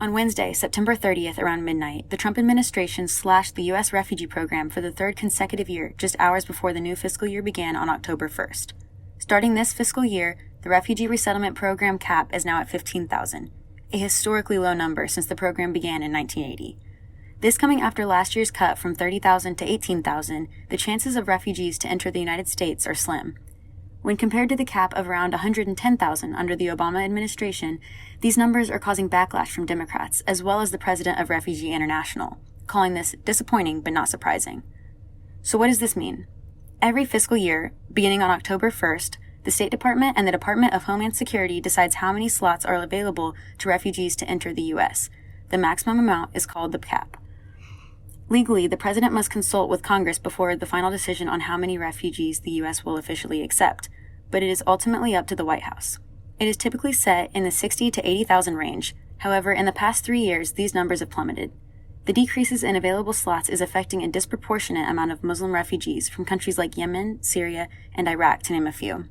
On Wednesday, September 30th, around midnight, the Trump administration slashed the U.S. refugee program for the third consecutive year just hours before the new fiscal year began on October 1st. Starting this fiscal year, the refugee resettlement program cap is now at 15,000, a historically low number since the program began in 1980. This coming after last year's cut from 30,000 to 18,000, the chances of refugees to enter the United States are slim. When compared to the cap of around 110,000 under the Obama administration, these numbers are causing backlash from Democrats, as well as the president of Refugee International, calling this disappointing but not surprising. So what does this mean? Every fiscal year, beginning on October 1st, the State Department and the Department of Homeland Security decides how many slots are available to refugees to enter the U.S. The maximum amount is called the cap. Legally, the president must consult with Congress before the final decision on how many refugees the U.S. will officially accept, but it is ultimately up to the White House. It is typically set in the 60 to 80,000 range. However, in the past 3 years, these numbers have plummeted. The decreases in available slots is affecting a disproportionate amount of Muslim refugees from countries like Yemen, Syria, and Iraq, to name a few.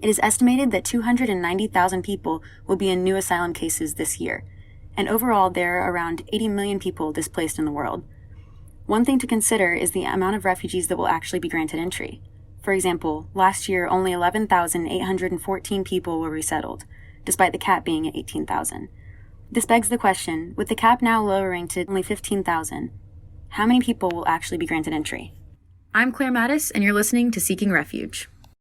It is estimated that 290,000 people will be in new asylum cases this year, and overall there are around 80 million people displaced in the world. One thing to consider is the amount of refugees that will actually be granted entry. For example, last year only 11,814 people were resettled, despite the cap being at 18,000. This begs the question, with the cap now lowering to only 15,000, how many people will actually be granted entry? I'm Claire Mattis, and you're listening to Seeking Refuge.